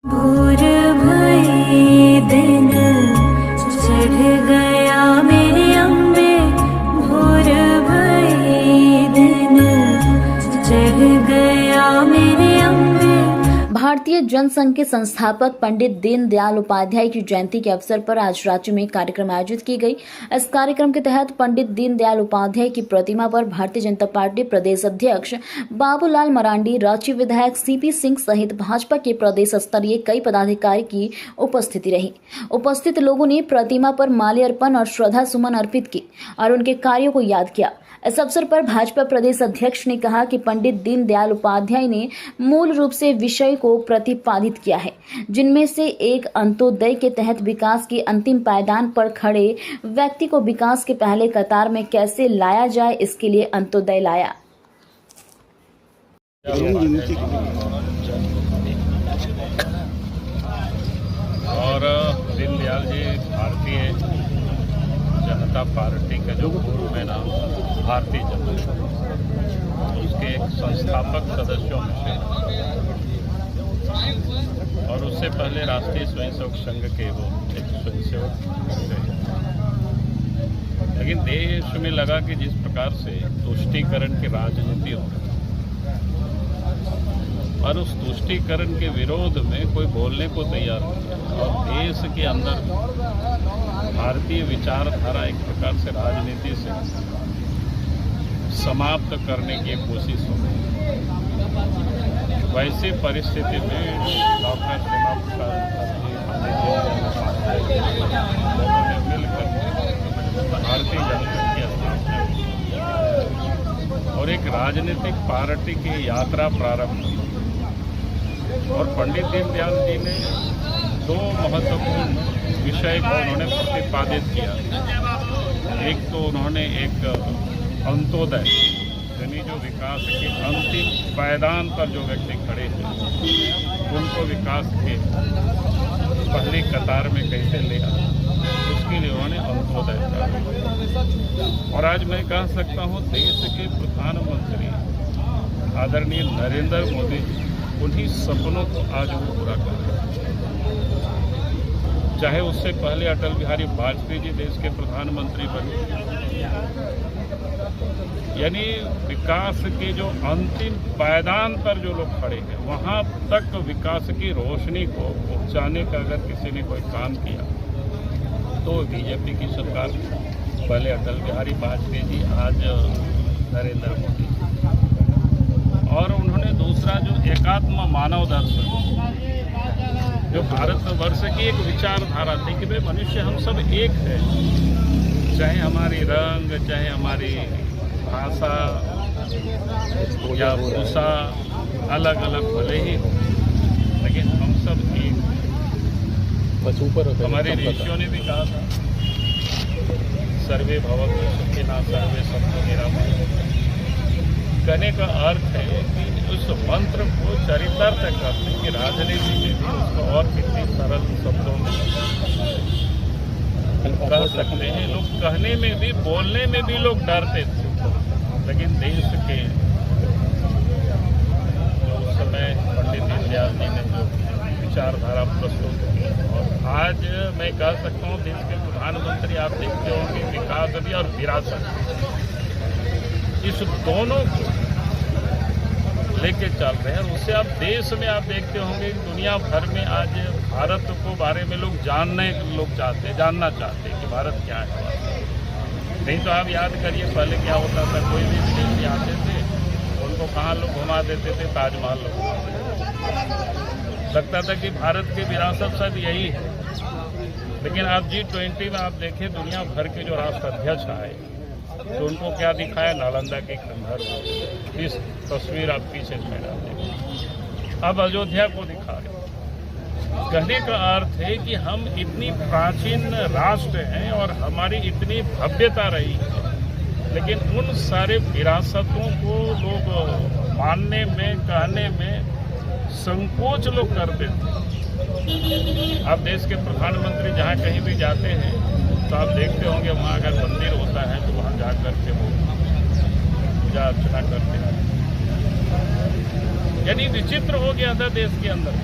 भोर भई दिन चढ़ गया मेरे अम्बे, भोर भई दिन चढ़ गया मेरे अम्बे। भारतीय जनसंघ के संस्थापक पंडित दीनदयाल उपाध्याय की जयंती के अवसर पर आज राज्य में कार्यक्रम आयोजित की गई। इस कार्यक्रम के तहत पंडित दीनदयाल उपाध्याय की प्रतिमा पर भारतीय जनता पार्टी प्रदेश अध्यक्ष बाबूलाल मरांडी, राज्य विधायक सीपी सिंह सहित भाजपा के प्रदेश स्तरीय कई पदाधिकारी की उपस्थिति रही। उपस्थित लोगों ने प्रतिमा पर माल्यार्पण और श्रद्धा सुमन अर्पित की और उनके कार्यों को याद किया। इस अवसर पर भाजपा प्रदेश अध्यक्ष ने कहा कि पंडित दीनदयाल उपाध्याय ने मूल रूप से विषय को प्रतिपादित किया है, जिनमें से एक अंत्योदय के तहत विकास की अंतिम पायदान पर खड़े व्यक्ति को विकास के पहले कतार में कैसे लाया जाए, इसके लिए अंत्योदय लाया। और दीनदयाल जी भारतीय जनता पार्टी के जो पूर्व में नाम भारतीय जनता, उसके एक संस्थापक सदस्यों में से और उससे पहले राष्ट्रीय स्वयंसेवक संघ के वो एक स्वयंसेवक थे। लेकिन देश में लगा कि जिस प्रकार से तुष्टीकरण की राजनीति हो रही और उस तुष्टीकरण के विरोध में कोई बोलने को तैयार नहीं और देश के अंदर भारतीय विचारधारा एक प्रकार से राजनीति से समाप्त करने की कोशिश हो रही है। वैसी परिस्थिति में डॉक्टर श्यामा प्रसाद ने मिलकर भारतीय जनता की स्थापना की और एक राजनीतिक पार्टी की यात्रा प्रारंभ की। और पंडित दीनदयाल जी ने दो महत्वपूर्ण विषय को उन्होंने प्रतिपादित किया। एक तो उन्होंने एक अंत्योदय यानी जो विकास के अंतिम पायदान पर जो व्यक्ति खड़े हैं उनको विकास के पहली कतार में कैसे ले आए, उसके लिए उन्होंने अंत्योदय कहा। और आज मैं कह सकता हूँ देश के प्रधानमंत्री आदरणीय नरेंद्र मोदी जी उन्हीं सपनों को आज वो पूरा कर रहे हैं। चाहे उससे पहले अटल बिहारी वाजपेयी जी देश के प्रधानमंत्री बने, यानी विकास के जो अंतिम पायदान पर जो लोग खड़े हैं वहां तक विकास की रोशनी को पहुंचाने का अगर किसी ने कोई काम किया तो बीजेपी की सरकार, पहले अटल बिहारी वाजपेयी जी, आज नरेंद्र मोदी। और उन्होंने दूसरा जो एकात्म मानव दर्शन, जो भारतवर्ष की एक विचारधारा थी कि भाई मनुष्य हम सब एक है, चाहे हमारी रंग, चाहे हमारी भाषा या भूषा अलग अलग भले ही हो, लेकिन हम सब एक। हमारे ऋषियों ने भी कहा था सर्वे भवन्तु सुखिनः सर्वे सन्तु निरामयाः। कहने का अर्थ है कि उस मंत्र को चरितार्थ करने की राजनीति में भी उसको और कितनी सरल शब्दों में कह सकते हैं। लोग कहने में भी, बोलने में भी लोग डरते थे, लेकिन देश के जो उस समय पंडित दीनदयाल जी ने जो विचारधारा प्रस्तुत की, और आज मैं कह सकता हूँ देश के प्रधानमंत्री आप देखते होंगे विकास भी और विरासत, इस दोनों को लेके चल रहे हैं। और उससे आप देश में आप देखते होंगे दुनिया भर में आज भारत को बारे में लोग जानना चाहते हैं कि भारत क्या है। नहीं तो आप याद करिए पहले क्या होता था, कोई भी विदेशी आते थे उनको कहाँ लोग घुमा देते थे, ताजमहल लोग घुमा देते। लगता था कि भारत की विरासत सब यही है। लेकिन आप G20 में आप देखें दुनिया भर के जो राष्ट्राध्यक्ष आए तो उनको क्या दिखाया, नालंदा के खंडहर। इस तस्वीर आप पीछे में डालें, अब अयोध्या को दिखा रहे। कहने का अर्थ है कि हम इतनी प्राचीन राष्ट्र हैं और हमारी इतनी भव्यता रही है, लेकिन उन सारे विरासतों को लोग मानने में, कहने में संकोच लोग करते थे। आप देश के प्रधानमंत्री जहाँ कहीं भी जाते हैं तो आप देखते होंगे वहाँ अगर मंदिर होता है तो वहाँ जा कर के वो पूजा अर्चना करते हैं। यानी विचित्र हो गया था देश के अंदर।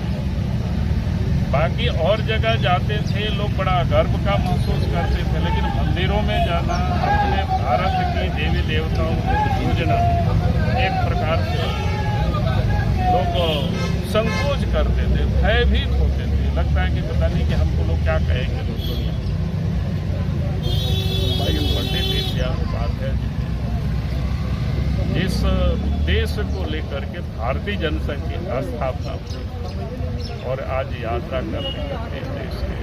बाकी और जगह जाते थे लोग बड़ा गर्व का महसूस करते थे, लेकिन मंदिरों में जाना, अपने भारत की देवी देवताओं को पूजना एक प्रकार से लोग संकोच करते थे, भयभीत होते थे। लगता है कि पता नहीं कि हमको लोग क्या कहेंगे लोग दुनिया। भाई पंडित दीनदयाल उपाध्याय जी जिस उद्देश्य को लेकर के भारतीय जनसंघ की स्थापना हुई और आज यात्रा करते करते देश की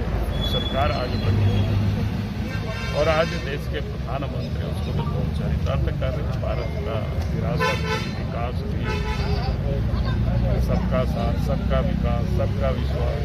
सरकार आगे बढ़ी और आज देश के प्रधानमंत्री उसको तो बहुत चरितार्थ कर रहे हैं। भारत का विरासत की, विकास की, सबका साथ, सबका विकास, सबका विश्वास,